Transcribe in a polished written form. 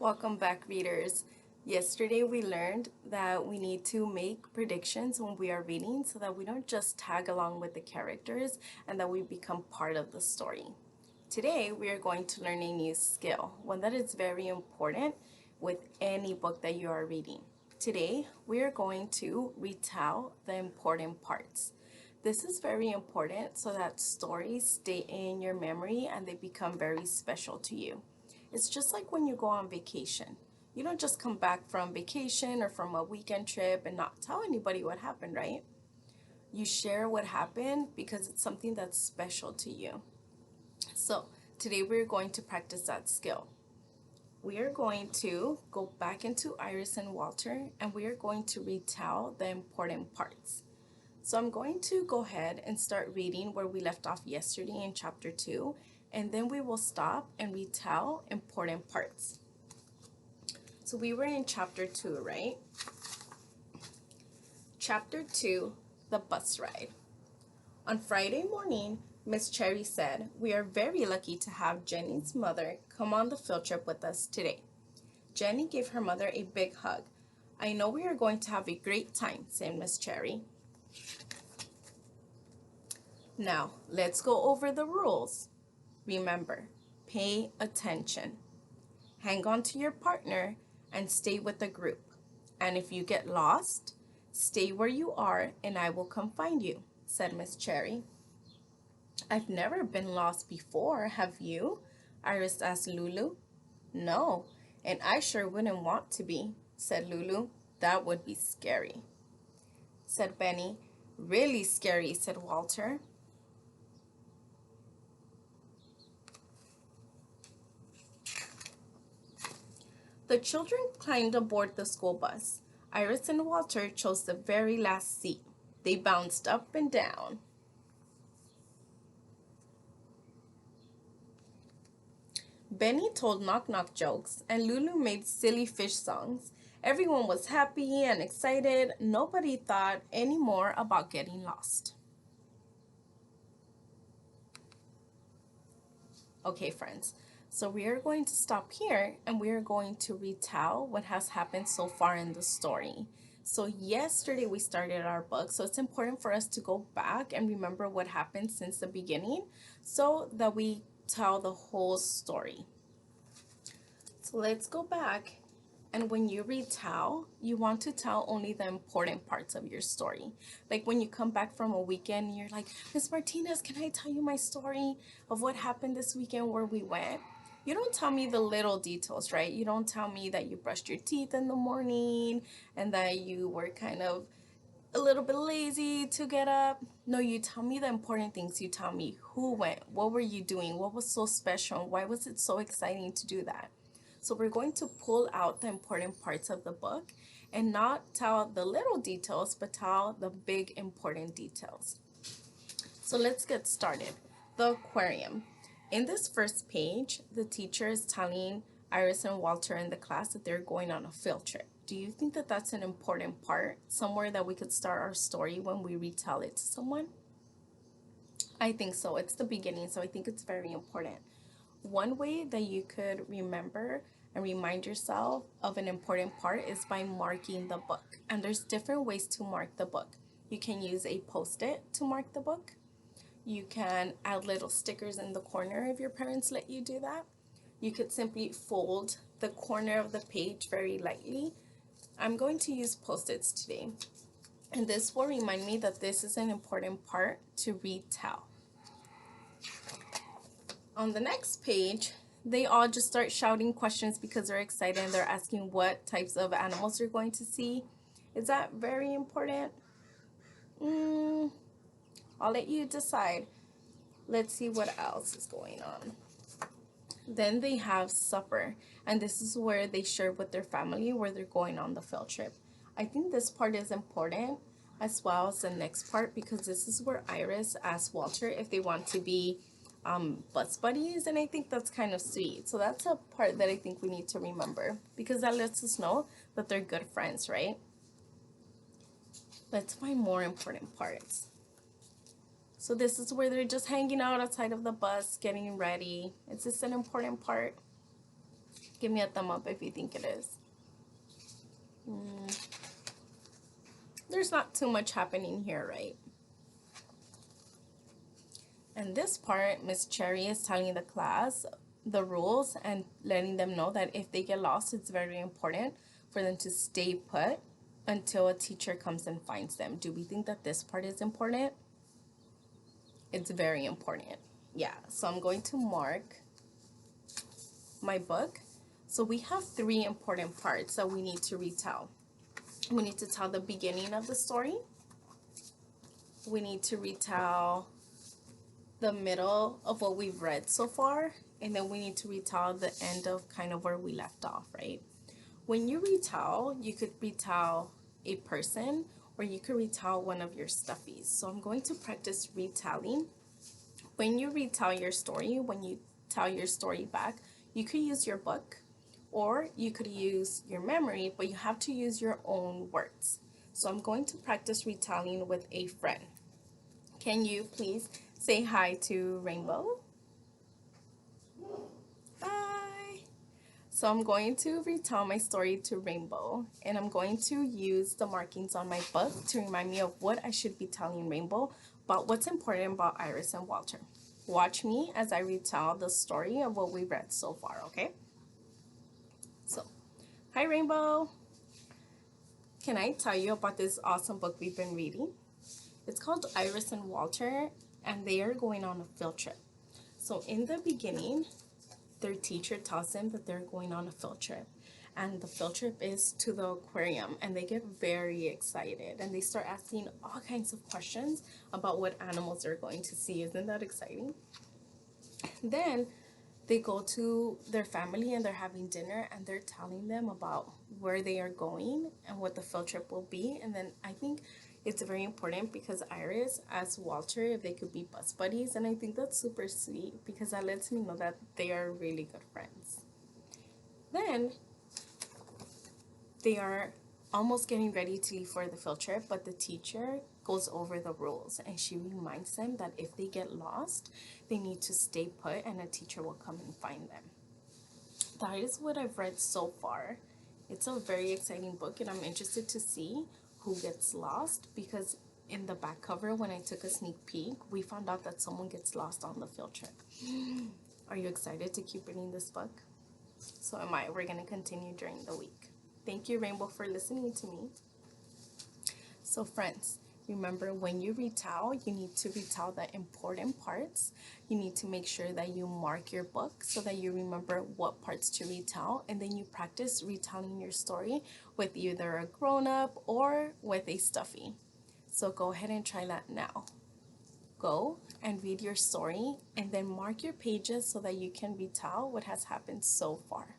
Welcome back, readers. Yesterday we learned that we need to make predictions when we are reading so that we don't just tag along with the characters and that we become part of the story. Today we are going to learn a new skill, one that is very important with any book that you are reading. Today we are going to retell the important parts. This is very important so that stories stay in your memory and they become very special to you. It's just like when you go on vacation. You don't just come back from vacation or from a weekend trip and not tell anybody what happened, right? You share what happened because it's something that's special to you. So today we're going to practice that skill. We are going to go back into Iris and Walter and we are going to retell the important parts. So I'm going to go ahead and start reading where we left off yesterday in chapter 2, and then we will stop and retell important parts. So we were in chapter 2, right? Chapter 2, the bus ride. On Friday morning, Miss Cherry said, "We are very lucky to have Jenny's mother come on the field trip with us today." Jenny gave her mother a big hug. "I know we are going to have a great time," said Miss Cherry. "Now, let's go over the rules. Remember, pay attention. Hang on to your partner and stay with the group. And if you get lost, stay where you are and I will come find you," said Miss Cherry. "I've never been lost before, have you?" Iris asked Lulu. "No, and I sure wouldn't want to be," said Lulu. "That would be scary," said Benny. "Really scary," said Walter. The children climbed aboard the school bus. Iris and Walter chose the very last seat. They bounced up and down. Benny told knock-knock jokes, and Lulu made silly fish songs. Everyone was happy and excited. Nobody thought any more about getting lost. Okay, friends, so we are going to stop here and we are going to retell what has happened so far in the story. So yesterday we started our book, so it's important for us to go back and remember what happened since the beginning so that we tell the whole story. So let's go back, and when you retell, you want to tell only the important parts of your story. Like when you come back from a weekend, you're like, "Miss Martinez, can I tell you my story of what happened this weekend where we went?" You don't tell me the little details, right? You don't tell me that you brushed your teeth in the morning and that you were kind of a little bit lazy to get up. No, you tell me the important things. You tell me who went, what were you doing, what was so special, why was it so exciting to do that. So we're going to pull out the important parts of the book and not tell the little details, but tell the big important details. So let's get started. The aquarium. In this first page, the teacher is telling Iris and Walter in the class that they're going on a field trip. Do you think that that's an important part, somewhere that we could start our story when we retell it to someone? I think so. It's the beginning, so I think it's very important. One way that you could remember and remind yourself of an important part is by marking the book. And there's different ways to mark the book. You can use a post-it to mark the book. You can add little stickers in the corner if your parents let you do that. You could simply fold the corner of the page very lightly. I'm going to use post-its today. And this will remind me that this is an important part to retell. On the next page, they all just start shouting questions because they're excited and they're asking what types of animals they're going to see. Is that very important? I'll let you decide. Let's see what else is going on. Then they have supper, and this is where they share with their family where they're going on the field trip. I think this part is important as well as the next part because this is where Iris asks Walter if they want to be bus buddies, and I think that's kind of sweet. So that's a part that I think we need to remember because that lets us know that they're good friends, right? Let's find more important parts. So this is where they're just hanging out outside of the bus, getting ready. Is this an important part? Give me a thumb up if you think it is. There's not too much happening here, right? And this part, Miss Cherry is telling the class the rules and letting them know that if they get lost, it's very important for them to stay put until a teacher comes and finds them. Do we think that this part is important? It's very important. Yeah, so I'm going to mark my book. So we have 3 important parts that we need to retell. We need to tell the beginning of the story. We need to retell the middle of what we've read so far, and then we need to retell the end of kind of where we left off, right? When you retell, you could retell a person or you could retell one of your stuffies. So I'm going to practice retelling. When you retell your story, when you tell your story back, you could use your book or you could use your memory, but you have to use your own words. So I'm going to practice retelling with a friend. Can you please say hi to Rainbow? Bye. So I'm going to retell my story to Rainbow, and I'm going to use the markings on my book to remind me of what I should be telling Rainbow about what's important about Iris and Walter. Watch me as I retell the story of what we read so far, okay? So, hi Rainbow. Can I tell you about this awesome book we've been reading? It's called Iris and Walter, and they are going on a field trip. So in the beginning, their teacher tells them that they're going on a field trip. And the field trip is to the aquarium, and they get very excited and they start asking all kinds of questions about what animals they're going to see. Isn't that exciting? Then they go to their family and they're having dinner and they're telling them about where they are going and what the field trip will be. And then I think it's very important because Iris asks Walter if they could be bus buddies, and I think that's super sweet because that lets me know that they are really good friends. Then they are almost getting ready to leave for the field trip, but the teacher goes over the rules and she reminds them that if they get lost, they need to stay put and a teacher will come and find them. That is what I've read so far. It's a very exciting book, and I'm interested to see who gets lost because in the back cover, when I took a sneak peek, we found out that someone gets lost on the field trip. Are you excited to keep reading this book? So am I. We're going to continue during the week. Thank you, Rainbow, for listening to me. So friends, remember when you retell, you need to retell the important parts. You need to make sure that you mark your book so that you remember what parts to retell, and then you practice retelling your story with either a grown-up or with a stuffy. So go ahead and try that now. Go and read your story and then mark your pages so that you can retell what has happened so far.